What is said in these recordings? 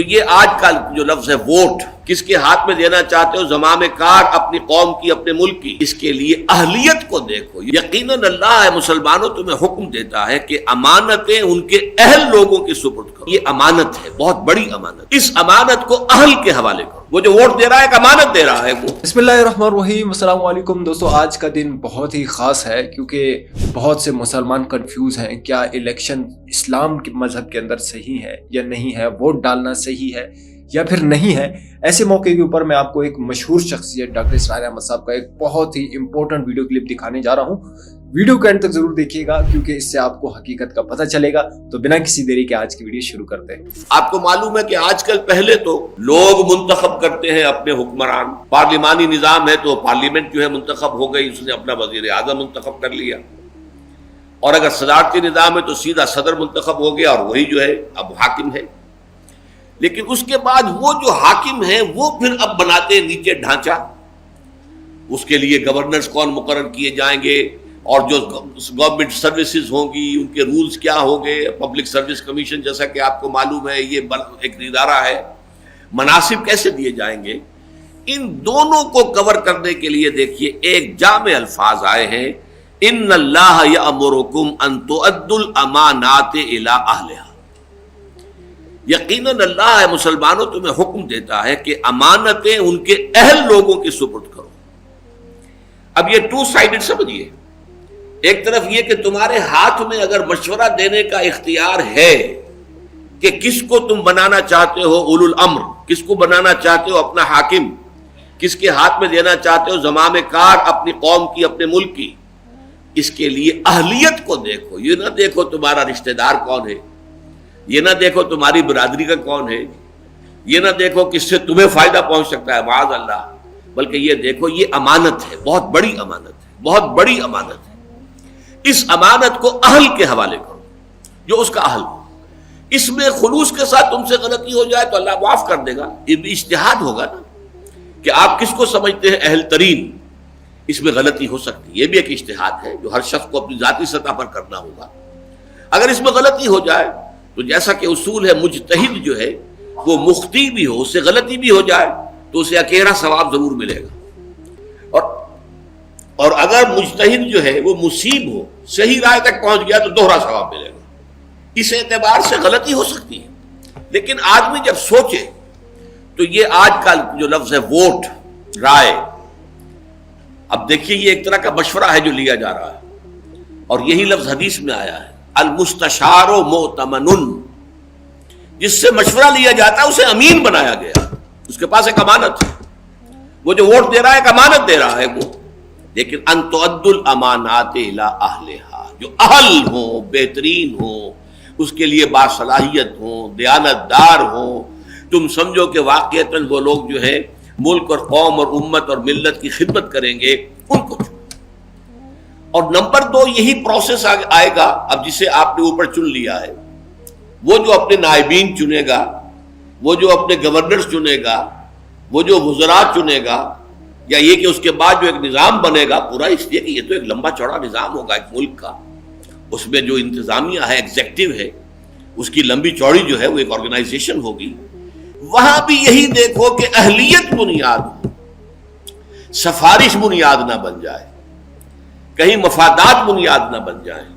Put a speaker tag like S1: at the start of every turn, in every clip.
S1: یہ آج کا جو لفظ ہے ووٹ، کس کے ہاتھ میں دینا چاہتے ہو؟ زمام کار اپنی قوم کی، اپنے ملک کی، اس کے لیے اہلیت کو دیکھو۔ یقیناً اللہ ہے مسلمانوں تمہیں حکم دیتا ہے کہ امانتیں ان کے اہل لوگوں کے سپرد کرو۔ یہ امانت ہے، بہت بڑی امانت۔ اس امانت کو اہل کے حوالے کرو۔ وہ جو ووٹ دے رہا ہے ایک امانت دے رہا ہے وہ۔
S2: بسم اللہ الرحمن الرحیم۔ السلام علیکم دوستو، آج کا دن بہت ہی خاص ہے کیونکہ بہت سے مسلمان کنفیوز ہیں، کیا الیکشن اسلام کے مذہب کے اندر صحیح ہے یا نہیں ہے، ووٹ ڈالنا صحیح ہے یا پھر نہیں ہے۔ ایسے موقع کے اوپر میں آپ کو ایک مشہور شخصیت ڈاکٹر اسرار احمد صاحب کا ایک بہت ہی امپورٹنٹ ویڈیو کلپ دکھانے جا رہا ہوں۔ ویڈیو کے اینڈ تک ضرور دیکھیے گا کیونکہ اس سے آپ کو حقیقت کا پتہ چلے گا۔ تو بنا کسی دیری کے آج کی ویڈیو شروع کرتے ہیں۔
S1: آپ کو معلوم ہے کہ آج کل پہلے تو لوگ منتخب کرتے ہیں اپنے حکمران، پارلیمانی نظام ہے تو پارلیمنٹ جو ہے منتخب ہو گئی، اس نے اپنا وزیر اعظم منتخب کر لیا، اور اگر صدارتی نظام ہے تو سیدھا صدر منتخب ہو گیا اور وہی جو ہے اب حاکم ہے۔ لیکن اس کے بعد وہ جو حاکم ہیں وہ پھر اب بناتے ہیں نیچے ڈھانچہ، اس کے لیے گورنرز کون مقرر کیے جائیں گے، اور جو گورنمنٹ سروسز ہوں گی ان کے رولز کیا ہوں گے۔ پبلک سروس کمیشن جیسا کہ آپ کو معلوم ہے یہ ایک ادارہ ہے، مناصب کیسے دیے جائیں گے۔ ان دونوں کو کور کرنے کے لیے دیکھیے ایک جامع الفاظ آئے ہیں، ان اللہ یأمرکم ان تؤدوا الامانات الی اہلہا۔ یقیناً اللہ ہے مسلمانوں تمہیں حکم دیتا ہے کہ امانتیں ان کے اہل لوگوں کے سپرد کرو۔ اب یہ ٹو سائیڈڈ سمجھیے، ایک طرف یہ کہ تمہارے ہاتھ میں اگر مشورہ دینے کا اختیار ہے کہ کس کو تم بنانا چاہتے ہو اولو الامر، کس کو بنانا چاہتے ہو اپنا حاکم، کس کے ہاتھ میں دینا چاہتے ہو زمام کار اپنی قوم کی، اپنے ملک کی، اس کے لیے اہلیت کو دیکھو۔ یہ نہ دیکھو تمہارا رشتہ دار کون ہے، یہ نہ دیکھو تمہاری برادری کا کون ہے، یہ نہ دیکھو کس سے تمہیں فائدہ پہنچ سکتا ہے معاذ اللہ، بلکہ یہ دیکھو یہ امانت ہے، بہت بڑی امانت ہے، بہت بڑی امانت ہے۔ اس امانت کو اہل کے حوالے کرو، جو اس کا اہل ہو۔ اس میں خلوص کے ساتھ تم سے غلطی ہو جائے تو اللہ معاف کر دے گا، یہ بھی اجتہاد ہوگا نا کہ آپ کس کو سمجھتے ہیں اہل ترین، اس میں غلطی ہو سکتی ہے، یہ بھی ایک اجتہاد ہے جو ہر شخص کو اپنی ذاتی سطح پر کرنا ہوگا۔ اگر اس میں غلطی ہو جائے تو جیسا کہ اصول ہے مجتہد جو ہے وہ مخطی بھی ہو، اس سے غلطی بھی ہو جائے تو اسے اکیرا ثواب ضرور ملے گا، اور اگر مجتہد جو ہے وہ مصیب ہو، صحیح رائے تک پہنچ گیا تو دوہرا ثواب ملے گا۔ اس اعتبار سے غلطی ہو سکتی ہے، لیکن آدمی جب سوچے تو یہ آج کا جو لفظ ہے ووٹ، رائے، اب دیکھیے یہ ایک طرح کا مشورہ ہے جو لیا جا رہا ہے، اور یہی لفظ حدیث میں آیا ہے المستشار مؤتمن، جس سے مشورہ لیا جاتا ہے اسے امین بنایا گیا، اس کے پاس ایک امانت ہے، وہ جو ووٹ دے رہا ہے ایک امانت دے رہا ہے وہ۔ لیکن ان تؤدوا الامانات الی اہلہا، جو اہل ہوں، بہترین ہوں، اس کے لیے باصلاحیت ہوں، دیانت دار ہوں، تم سمجھو کہ واقعتاً وہ لوگ جو ہے ملک اور قوم اور امت اور ملت کی خدمت کریں گے، ان کو چنو۔ اور نمبر 2 یہی پروسیس آئے گا اب جسے آپ نے اوپر چن لیا ہے، وہ جو اپنے نائبین چنے گا، وہ جو اپنے گورنرز چنے گا، وہ جو وزراء چنے گا، یا یہ کہ اس کے بعد جو ایک نظام بنے گا پورا، اس لیے کہ یہ تو ایک لمبا چوڑا نظام ہوگا ایک ملک کا، اس میں جو انتظامیہ ہے، ایگزیکٹو ہے، اس کی لمبی چوڑی جو ہے وہ ایک آرگنائزیشن ہوگی۔ وہاں بھی یہی دیکھو کہ اہلیت بنیاد ہو، سفارش بنیاد نہ بن جائے، کہیں مفادات بنیاد نہ بن جائیں،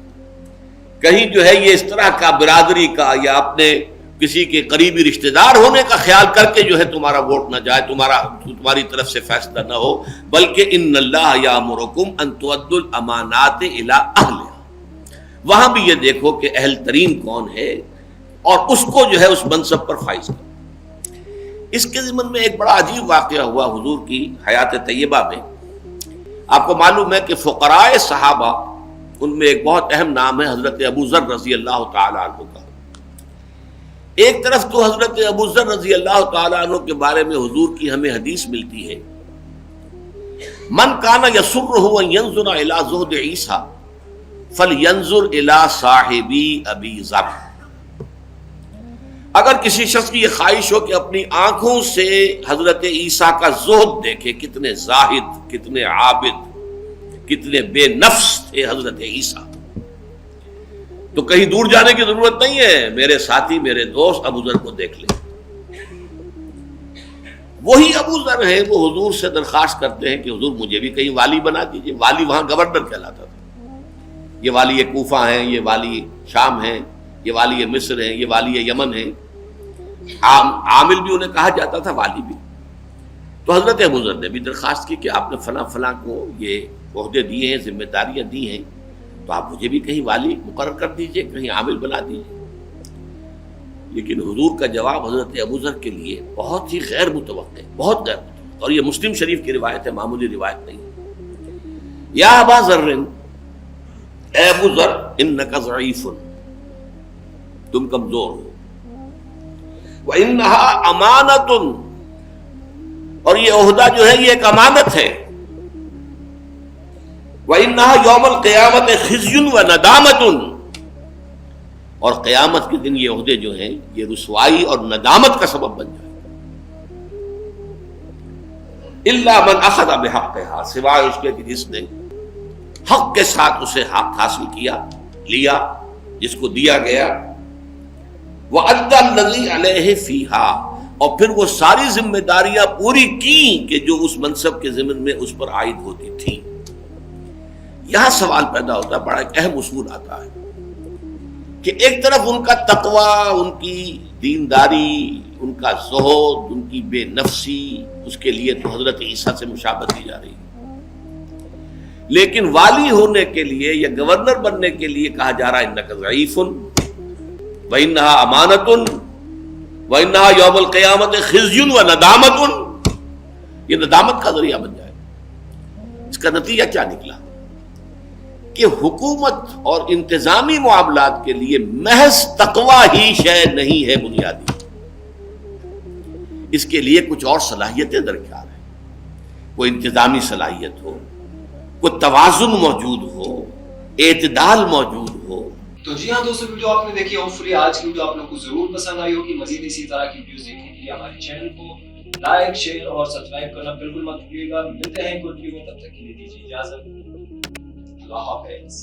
S1: کہیں جو ہے یہ اس طرح کا برادری کا یا اپنے کسی کے قریبی رشتہ دار ہونے کا خیال کر کے جو ہے تمہارا ووٹ نہ جائے، تمہاری طرف سے فیصلہ نہ ہو، بلکہ ان اللہ یامرکم ان تؤدوا الامانات الی اہلہا۔ وہاں بھی یہ دیکھو کہ اہل ترین کون ہے اور اس کو جو ہے اس منصب پر فائز کرو۔ اس کے ضمن میں ایک بڑا عجیب واقعہ ہوا حضور کی حیات طیبہ میں۔ آپ کو معلوم ہے کہ فقراء صحابہ، ان میں ایک بہت اہم نام ہے حضرت ابو ذر رضی اللہ تعالی عنہ کا۔ ایک طرف تو حضرت ابو ذر رضی اللہ تعالی عنہ کے بارے میں حضور کی ہمیں حدیث ملتی ہے، من کان یسرہ ان ینظر الی زہد عیسیٰ فلینظر الی صاحبی ابی ذر۔ اگر کسی شخص کی یہ خواہش ہو کہ اپنی آنکھوں سے حضرت عیسیٰ کا زہد دیکھے، کتنے زاہد، کتنے عابد، کتنے بے نفس تھے حضرت عیسیٰ، تو کہیں دور جانے کی ضرورت نہیں ہے، میرے ساتھی، میرے دوست ابو ذر کو دیکھ لیں۔ وہی ابو ذر ہیں، وہ حضور سے درخواست کرتے ہیں کہ حضور مجھے بھی کہیں والی بنا دیجئے. والی وہاں گورنر کہلاتا تھا. یہ والی کوفہ ہیں، یہ والی شام ہیں، یہ والی مصر ہیں، یہ والی یمن ہیں. عامل بھی انہیں کہا جاتا تھا، والی بھی. تو حضرت ابو ذر نے بھی درخواست کی کہ آپ نے فلاں فلاں کو یہ عہدے دیے ہیں، ذمہ داریاں دی ہیں، تو آپ مجھے بھی کہیں والی مقرر کر دیجئے، کہیں عامل بنا دیجئے. لیکن حضور کا جواب حضرت ابو ذر کے لیے بہت ہی غیر متوقع، بہت غیر متوقع، اور یہ مسلم شریف کی روایت ہے، معمولی روایت نہیں. یا ابا ذر، اے ابو ذر، انک ضعیف، تم کمزور ہو. وانھا امانۃ، اور یہ عہدہ جو ہے یہ ایک امانت ہے. وانھا یوم القیامۃ خزی وندامۃ، اور قیامت کے دن یہ عہدے جو ہیں یہ رسوائی اور ندامت کا سبب بن جائے. الا من اخذ بحقھا، سوائے اس کے کہ جس نے حق کے ساتھ اسے حق حاصل کیا، لیا، جس کو دیا گیا. وَأَدَّى الَّذِي عَلَيْهِ فِيهَا، اور پھر وہ ساری ذمہ داریاں پوری کی کہ جو اس منصب کے ضمن میں اس پر عائد ہوتی تھی. یہاں سوال پیدا ہوتا ہے، بڑا ایک اہم اصول آتا ہے کہ ایک طرف ان کا تقوی، ان کی دینداری، ان کا زہد، ان کی بے نفسی، اس کے لیے تو حضرت عیسیٰ سے مشابہت دی جا رہی ہے. لیکن والی ہونے کے لیے یا گورنر بننے کے لیے کہا جا رہا ہے انک ضعیف وانھا امانۃ وانھا یوم القیامۃ خزی وندامۃ. یہ ندامت کا ذریعہ بن جائے. اس کا نتیجہ کیا نکلا کہ حکومت اور انتظامی معاملات کے لیے محض تقوی ہی شے نہیں ہے بنیادی، اس کے لیے کچھ اور صلاحیتیں درکار ہیں. کوئی انتظامی صلاحیت ہو، کوئی توازن موجود ہو، اعتدال موجود ہو.
S2: تو جی ہاں دوستو، ویڈیو آپ نے دیکھی، ہوپفلی آج کی ویڈیو آپ لوگوں کو ضرور پسند آئی ہوگی. مزید اسی طرح کی ویڈیوز دیکھنے کے لیے ہمارے چینل کو لائک، شیئر اور سبسکرائب کرنا بالکل مت بھولیے گا. ملتے ہیں گڈ ویڈیو میں، تب تک کے لیے دیجیے اجازت. اللہ حافظ.